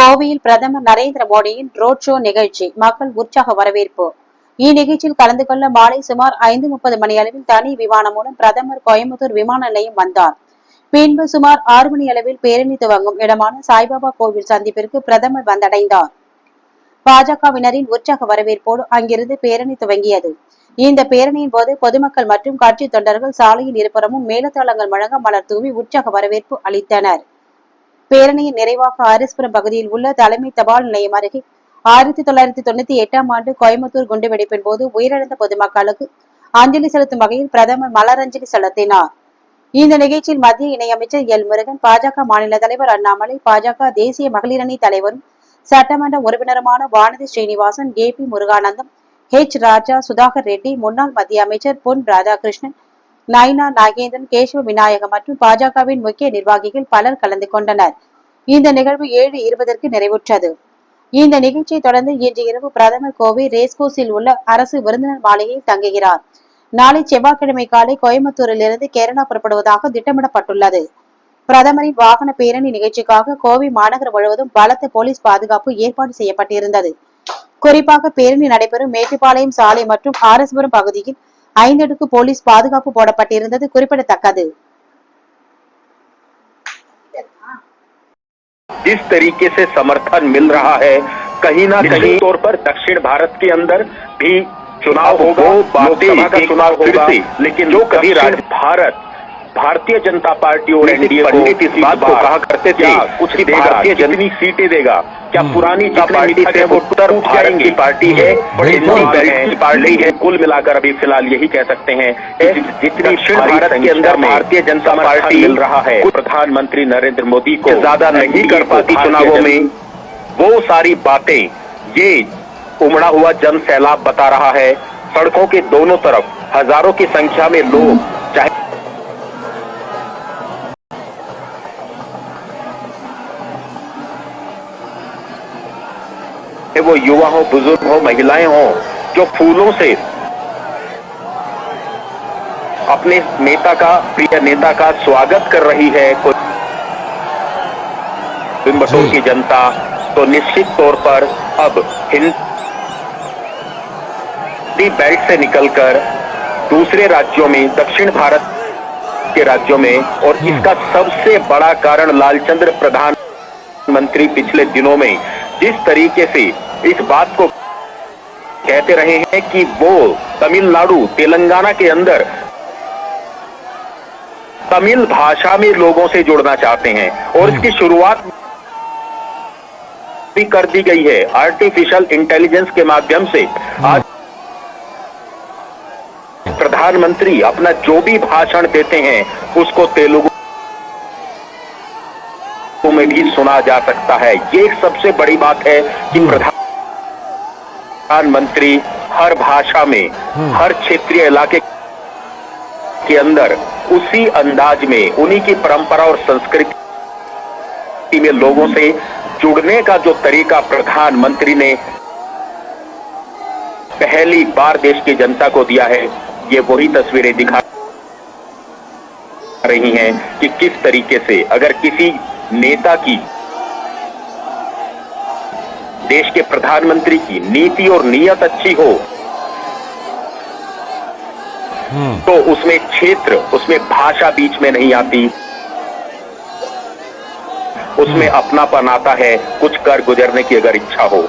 கோவையில் பிரதமர் நரேந்திர மோடியின் ரோட் ஷோ நிகழ்ச்சி மக்கள் உற்சாக வரவேற்பு. இந்நிகழ்ச்சியில் கலந்து கொள்ள மாலை சுமார் 5:30 மணியளவில் தனி விமானம் மூலம் பிரதமர் கோயம்புத்தூர் விமான நிலையம் வந்தார். பின்பு சுமார் 6 மணியளவில் பேரணி துவங்கும் இடமான சாய்பாபா கோவில் சந்திப்பிற்கு பிரதமர் வந்தடைந்தார். பாஜகவினரின் உற்சாக வரவேற்போடு அங்கிருந்து பேரணி துவங்கியது. இந்த பேரணியின் போது பொதுமக்கள் மற்றும் கட்சி தொண்டர்கள் சாலையின் இருபுறமும் மேலதாளங்கள் முழங்க மலர் தூவி உற்சாக வரவேற்பு அளித்தனர். பேரணியின் நிறைவாக ஆர்எஸ்புரம் பகுதியில் உள்ள தலைமை தபால் நிலையம் அருகே 1998ஆம் ஆண்டு கோயம்புத்தூர் குண்டுவெடிப்பின் போது உயிரிழந்த பொதுமக்களுக்கு அஞ்சலி செலுத்தும் வகையில் பிரதமர் மலரஞ்சலி செலுத்தினார். இந்த நிகழ்ச்சியில் மத்திய இணையமைச்சர் எல் முருகன், பாஜக மாநில தலைவர் அண்ணாமலை, பாஜக தேசிய மகளிரணி தலைவரும் சட்டமன்ற உறுப்பினருமான வானதி ஸ்ரீனிவாசன், ஏபி முருகானந்தம், ஹெச் ராஜா, சுதாகர் ரெட்டி, முன்னாள் மத்திய அமைச்சர் பொன் ராதாகிருஷ்ணன், நைனா நாகேந்திரன், கேசவ விநாயகம் மற்றும் பாஜகவின் முக்கிய நிர்வாகிகள் பலர் கலந்து கொண்டனர். இந்த நிகழ்வு 7:20க்கு நிறைவுற்றது. இந்த நிகழ்ச்சியை தொடர்ந்து இன்று இரவு பிரதமர் கோவை ரேஸ்கோர்ஸில் உள்ள அரசு விருந்தினர் மாளிகையில் தங்குகிறார். நாளை செவ்வாய்க்கிழமை காலை கோயம்புத்தூரில் இருந்து கேரளா புறப்படுவதாக திட்டமிடப்பட்டுள்ளது. பிரதமரின் வாகன பேரணி நிகழ்ச்சிக்காக கோவை மாநகர் முழுவதும் பலத்த போலீஸ் பாதுகாப்பு ஏற்பாடு செய்யப்பட்டிருந்தது. குறிப்பாக பேரணி நடைபெறும் மேட்டுப்பாளையம் சாலை மற்றும் ஆர்எஸ்புரம் பகுதியில் 5 அடுக்கு போலீஸ் பாதுகாப்பு போடப்பட்டிருந்தது குறிப்பிடத்தக்கது. जिस तरीके से समर्थन मिल रहा है, कहीं ना कहीं तौर पर दक्षिण भारत के अंदर भी चुनाव होगा, लोकसभा का चुनाव होगा, लेकिन जो कभी भारतीय जनता पार्टी और एनडीए पंडित इस बात को कहा करते थे कुछ भारतीय जितनी सीटें देगा, क्या पुरानी पार्टी है वो उत्तर भारत की पार्टी है, पार्टी है। कुल मिलाकर अभी फिलहाल यही कह सकते हैं जितनी दक्षिण भारत के अंदर भारतीय जनता पार्टी मिल रहा है, प्रधानमंत्री नरेंद्र मोदी को ज्यादा नहीं कर पाती चुनावों में, वो सारी बातें ये उमड़ा हुआ जन सैलाब बता रहा है। सड़कों के दोनों तरफ हजारों की संख्या में लोग, चाहे वो युवा हो, बुजुर्ग हो, महिलाएं हो, जो फूलों से अपने नेता का, प्रिय नेता का स्वागत कर रही है। कोयम्बटूर की जनता तो निश्चित तौर पर अब हिंदी बेल्ट से निकलकर दूसरे राज्यों में, दक्षिण भारत के राज्यों में, और इसका सबसे बड़ा कारण लालचंद्र प्रधानमंत्री पिछले दिनों में जिस तरीके से इस बात को कहते रहे हैं कि वो तमिलनाडु, तेलंगाना के अंदर तमिल भाषा में लोगों से जुड़ना चाहते हैं, और इसकी शुरुआत भी कर दी गई है आर्टिफिशियल इंटेलिजेंस के माध्यम से। आज प्रधानमंत्री अपना जो भी भाषण देते हैं उसको तेलुगु में भी सुना जा सकता है। ये एक सबसे बड़ी बात है कि प्रधानमंत्री हर भाषा में, हर क्षेत्रीय इलाके के अंदर उसी अंदाज में, उन्हीं की परंपरा और संस्कृति में लोगों से जुड़ने का जो तरीका प्रधानमंत्री ने पहली बार देश की जनता को दिया है, ये वही तस्वीरें दिखा रही हैं कि किस तरीके से अगर किसी नेता की, देश के प्रधानमंत्री की नीति और नीयत अच्छी हो तो उसमें क्षेत्र, उसमें भाषा बीच में नहीं आती, उसमें अपनापन आता है, कुछ कर गुजरने की अगर इच्छा हो।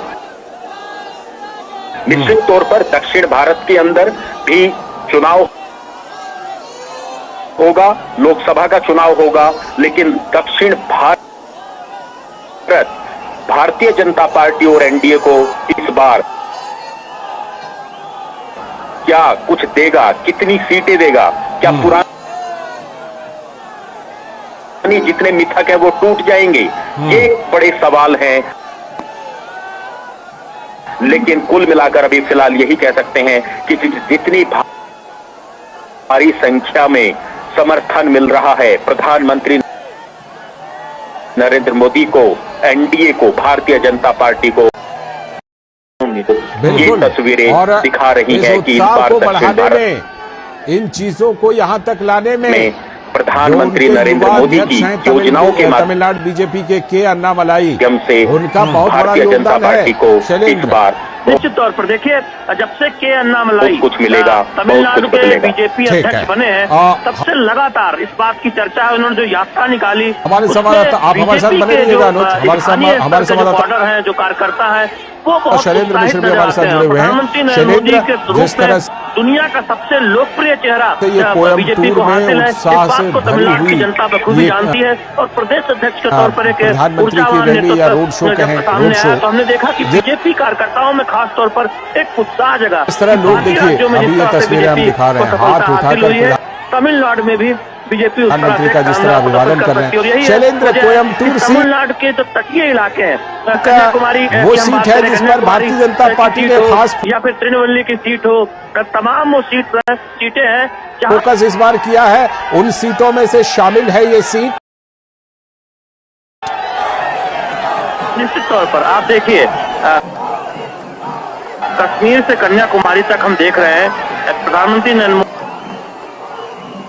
निश्चित तौर पर दक्षिण भारत के अंदर भी चुनाव होगा, लोकसभा का चुनाव होगा, लेकिन दक्षिण भारत भारतीय जनता पार्टी और एनडीए को इस बार क्या कुछ देगा, कितनी सीटें देगा, क्या पुरानी जितने मिथक है वो टूट जाएंगे, ये बड़े सवाल हैं। लेकिन कुल मिलाकर अभी फिलहाल यही कह सकते हैं कि जितनी भारी संख्या में समर्थन मिल रहा है प्रधानमंत्री नरेंद्र मोदी को, एनडीए को, भारतीय जनता पार्टी को, ये तस्वीरें दिखा रही हैं कि इस बार दक्षिण भारत इन चीजों को यहाँ तक लाने में प्रधानमंत्री नरेंद्र मोदी की योजनाओं के तमिलनाडु बीजेपी के अन्नामलाई माध्यम से उनका बहुत बड़ा भारतीय जनता योगदान पार्टी है। को इस बार निश्चित तौर पर देखिए, जब से के अन्नामलाई कुछ मिलेगा, तमिलनाडु बहुत कुछ के बदलेगा। बीजेपी ठीक अध्यक्ष है। बने हैं, तब से लगातार इस बात की चर्चा है। उन्होंने जो यात्रा निकाली, हमारे उसमें संवाददाता आप हमारे साथ बीजेपी बने के रहिएगा जो अनुज, हमारे संवाददाता ऑर्डर है, जो कार्यकर्ता है, वो बहुत शैलेंद्र उत्साहित मिश्र भी नजर हमारे आते साथ हैं। जुड़े हुए हैं। प्रधानमंत्री नरेंद्र मोदी शैलेंद्र, के जिस रूप तरह में से दुनिया का सबसे लोकप्रिय चेहरा ये बीजेपी को कोयम्बटूर में हासिल है, इस उत्साह बात से को भरी तमिलनाडु की हुई जनता बखूबी ये जानती है। और प्रदेश अध्यक्ष के तौर पर एक प्रधानमंत्री की ऊर्जावान रैली या नेतृत्व रोड शो जब कहें, सामने रोड आया, शो तो हमने देखा कि बीजेपी कार्यकर्ताओं में खास तौर पर एक उत्साह जगा। इस तरह लोग बाकी देखिए, राज्यों में अभी जिस ये तरह से तस्वीरें हम बीजेपी दिखा रहे को हैं, सफलता हाथ हासिल उठाकर हुई है, तमिलनाडु में भी बीजेपी उस तरह प्रधानमंत्री से का जिस तरह कामयाब अभिवादन सफल कर रहे हैं। सकती है। और यही है शैलेंद्र, वजह कोयम्बटूर कि सीट तमिलनाडु के जो तटीय इलाके हैं, वो कन्याकुमारी की हम सीट बात है करें, जिस पर कन्याकुमारी भारतीय जनता की पार्टी सीट ने हो, खास या फिर त्रिनवल्ली की सीट हो, तमाम वो सीटें हैं जहां फोकस इस बार किया है। उन सीटों में से शामिल है ये सीट। निश्चित तौर पर आप देखिए, कश्मीर से कन्याकुमारी तक हम देख रहे हैं, प्रधानमंत्री नरेंद्र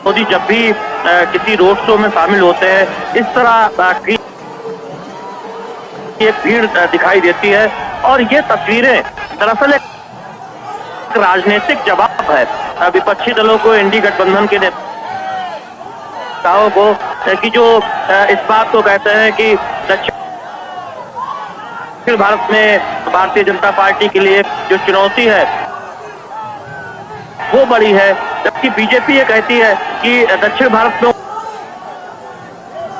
मोदी जब भी किसी रोड शो में शामिल होते हैं, इस तरह की एक भीड़ दिखाई देती है। और ये तस्वीरें दरअसल एक राजनीतिक जवाब है विपक्षी दलों को, एनडीए गठबंधन के नेताओं को, कि जो इस बात को कहते हैं कि दक्षिण भारत में भारतीय जनता पार्टी के लिए जो चुनौती है वो बड़ी है, जबकि बीजेपी ये कहती है कि दक्षिण भारत में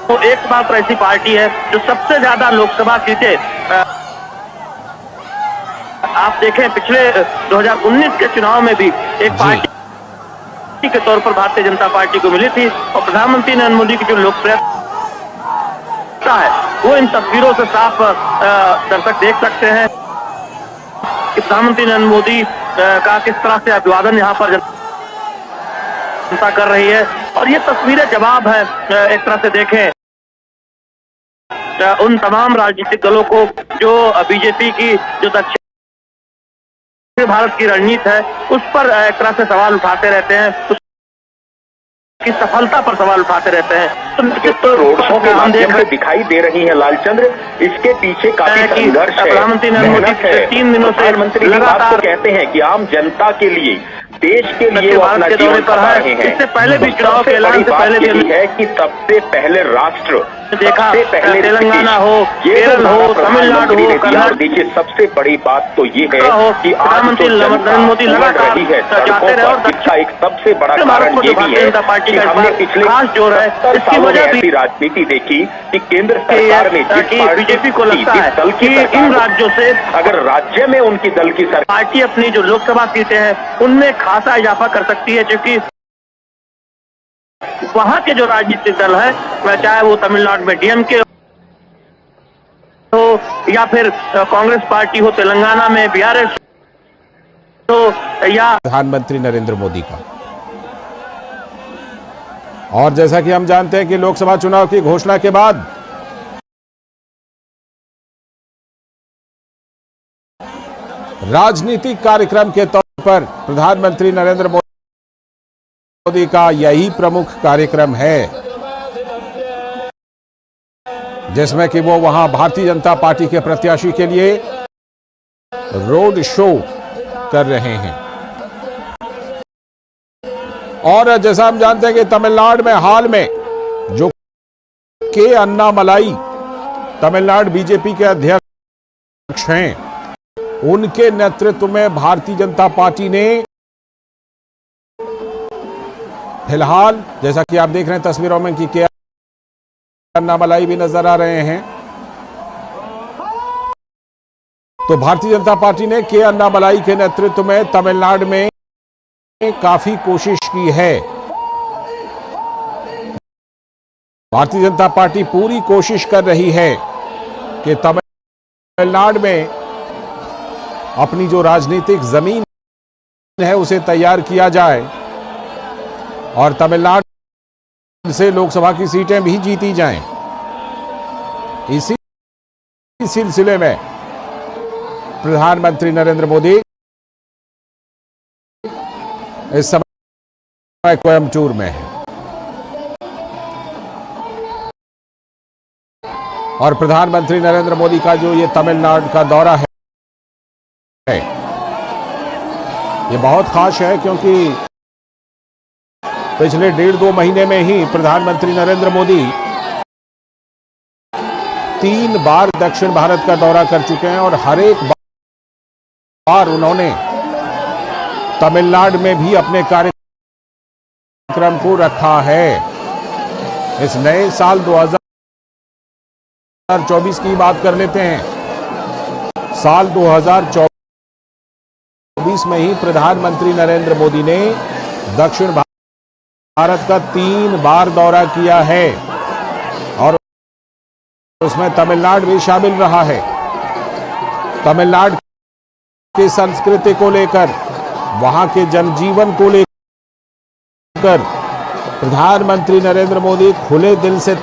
वो एकमात्र ऐसी पार्टी है जो सबसे ज्यादा लोकसभा सीटें, आप देखें पिछले 2019 के चुनाव में भी एक पार्टी के तौर पर भारतीय जनता पार्टी को मिली थी। और प्रधानमंत्री नरेंद्र मोदी की जो लोकप्रियता है वो इन तस्वीरों से साफ दर्शक देख सकते हैं कि प्रधानमंत्री नरेंद्र मोदी का किस तरह से अभिवादन यहाँ पर जनता कर रही है। और ये तस्वीरें जवाब है, एक तरह से देखें, उन तमाम राजनीतिक दलों को जो बीजेपी की जो दक्षिण भारत की रणनीति है उस पर एक तरह से सवाल उठाते रहते हैं, उसकी सफलता पर सवाल उठाते रहते हैं। तो रोड शो के माध्यम से दिखाई दे रही है लालचंद्र, इसके पीछे काफी संघर्ष है, प्रधानमंत्री नरेंद्र मोदी 3 दिनों से प्रधानमंत्री लगातार कहते हैं कि आम जनता के लिए, देश के लिए वो अपना जीवन खपा रहे हैं। इससे पहले भी चुनाव के ऐलान से पहले भी है कि सबसे पहले राष्ट्र, देखा, सबसे पहले तेलंगाना हो, केरल हो, तमिलनाडु हो, कर्नाटक, देखिए सबसे बड़ी बात तो ये है कि प्रधानमंत्री नरेंद्र मोदी लगातार जाते रहे। और इसका एक सबसे बड़ा कारण ये भी है कि हमने पिछले खास जोर है, इसकी वजह भी ऐसी राजनीति देखी कि केंद्र सरकार में बीजेपी को लगता है दल की इन राज्यों से, अगर राज्य में उनकी दल की सरकार, पार्टी अपनी जो लोकसभा सीटें हैं उनमें खासा इजाफा कर सकती है, क्योंकि वहां के जो राजनीतिक दल है, चाहे वो तमिलनाडु में डीएमके हो या फिर कांग्रेस पार्टी हो, तेलंगाना में बीआरएस हो, या प्रधानमंत्री नरेंद्र मोदी का। और जैसा कि हम जानते हैं कि लोकसभा चुनाव की घोषणा के बाद राजनीतिक कार्यक्रम के तौर पर प्रधानमंत्री नरेंद्र मोदी का यही प्रमुख कार्यक्रम है, जिसमें कि वो वहां भारतीय जनता पार्टी के प्रत्याशी के लिए रोड शो कर रहे हैं। और जैसा हम जानते हैं कि तमिलनाडु में हाल में जो के अन्नामलाई तमिलनाडु बीजेपी के अध्यक्ष हैं, उनके नेतृत्व में भारतीय जनता पार्टी ने फिलहाल, जैसा कि आप देख रहे हैं तस्वीरों में कि के अन्नामलाई भी नजर आ रहे हैं, तो भारतीय जनता पार्टी ने के अन्नामलाई के नेतृत्व में तमिलनाडु में काफी कोशिश की है। भारतीय जनता पार्टी पूरी कोशिश कर रही है कि तमिलनाडु में अपनी जो राजनीतिक जमीन है उसे तैयार किया जाए और तमिलनाडु से लोकसभा की सीटें भी जीती जाएं। इसी सिलसिले में प्रधानमंत्री नरेंद्र मोदी इस समय कोयम्बटूर में है। और प्रधानमंत्री नरेंद्र मोदी का जो ये तमिलनाडु का दौरा है ये बहुत खास है, क्योंकि पिछले 1.5-2 महीने में ही प्रधानमंत्री नरेंद्र मोदी 3 बार दक्षिण भारत का दौरा कर चुके हैं और हर एक बार उन्होंने तमिलनाडु में भी अपने कार्यक्रम को रखा है। इस नए साल 2024 की बात कर लेते हैं। साल 2024 में ही प्रधानमंत्री नरेंद्र मोदी ने दक्षिण भारत का 3 बार दौरा किया है और उसमें तमिलनाडु भी शामिल रहा है। तमिलनाडु की संस्कृति को लेकर, वहां के जनजीवन को लेकर प्रधानमंत्री नरेंद्र मोदी खुले दिल से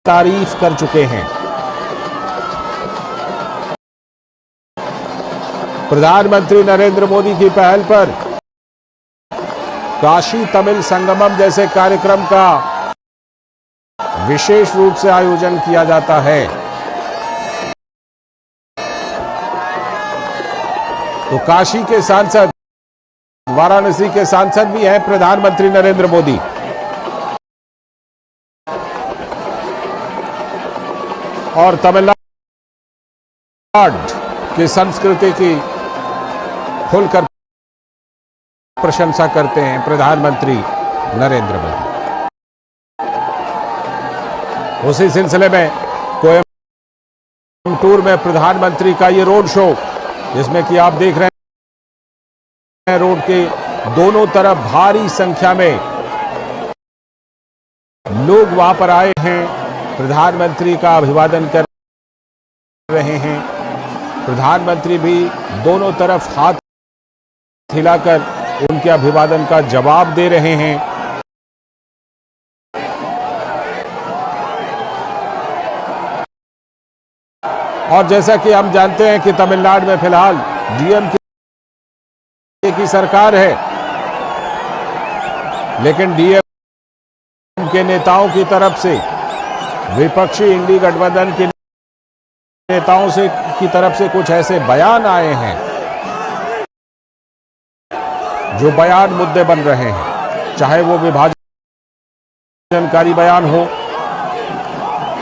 तारीफ कर चुके हैं। प्रधानमंत्री नरेंद्र मोदी की पहल पर काशी तमिल संगमम जैसे कार्यक्रम का विशेष रूप से आयोजन किया जाता है। तो काशी के सांसद, वाराणसी के सांसद भी हैं प्रधानमंत्री नरेंद्र मोदी। और तमिलनाडु की संस्कृति की खुलकर प्रशंसा करते हैं प्रधानमंत्री नरेंद्र मोदी। उसी सिलसिले में कोयम्बटूर में प्रधानमंत्री का ये रोड शो, जिसमें कि आप देख रहे हैं रोड के दोनों तरफ भारी संख्या में लोग वहां पर आए हैं, प्रधानमंत्री का अभिवादन कर रहे हैं। प्रधानमंत्री भी दोनों तरफ हाथ हिलाकर उनके अभिवादन का जवाब दे रहे हैं। और जैसा कि हम जानते हैं कि तमिलनाडु में फिलहाल डीएमके की सरकार है, लेकिन डीएमके नेताओं की तरफ से, विपक्षी इंडी गठबंधन के नेताओं से की तरफ से कुछ ऐसे बयान आए हैं जो बयान मुद्दे बन रहे हैं, चाहे वो विभाजनकारी बयान हो,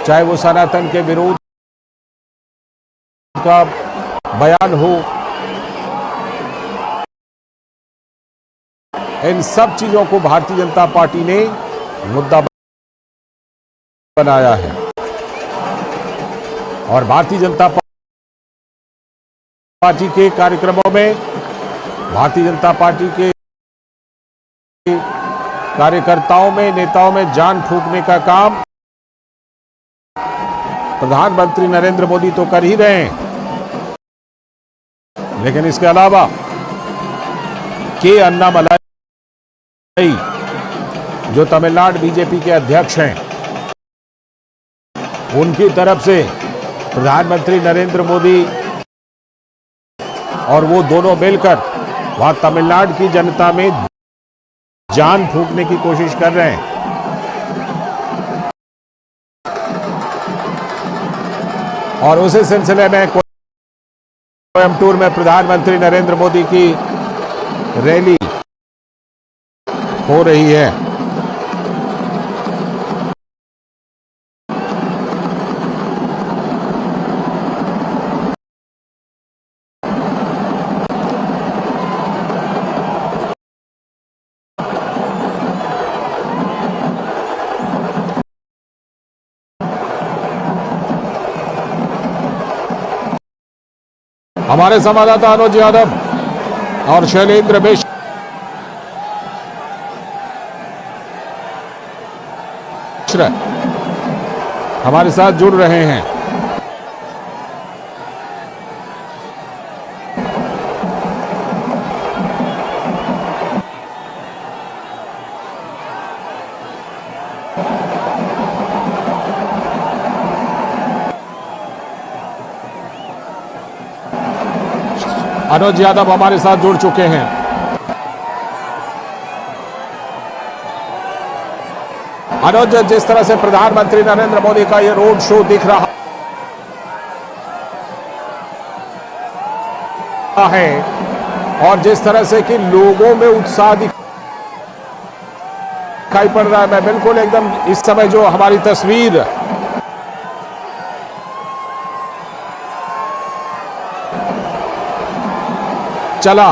चाहे वो सनातन के विरोध का बयान हो। इन सब चीजों को भारतीय जनता पार्टी ने मुद्दा बनाया है और भारतीय जनता पार्टी के कार्यक्रमों में, भारतीय जनता पार्टी के कार्यकर्ताओं में, नेताओं में जान फूंकने का काम प्रधानमंत्री नरेंद्र मोदी तो कर ही रहे हैं, लेकिन इसके अलावा के अन्नामलाई जो तमिलनाडु बीजेपी के अध्यक्ष हैं, उनकी तरफ से प्रधानमंत्री नरेंद्र मोदी और वो दोनों मिलकर वहां तमिलनाडु की जनता में जान फूंकने की कोशिश कर रहे हैं। और उसी सिलसिले में कोयम्बटूर में प्रधानमंत्री नरेंद्र मोदी की रैली हो रही है। हमारे संवाददाता अनुज यादव और शैलेंद्र मिश्र हमारे साथ जुड़ रहे हैं। अनुज यादव हमारे साथ जुड़ चुके हैं। अनुज, जिस तरह से प्रधानमंत्री नरेंद्र मोदी का यह रोड शो दिख रहा है और जिस तरह से कि लोगों में उत्साह दिखाई पड़ रहा है, मैं बिल्कुल एकदम इस समय जो हमारी तस्वीर चला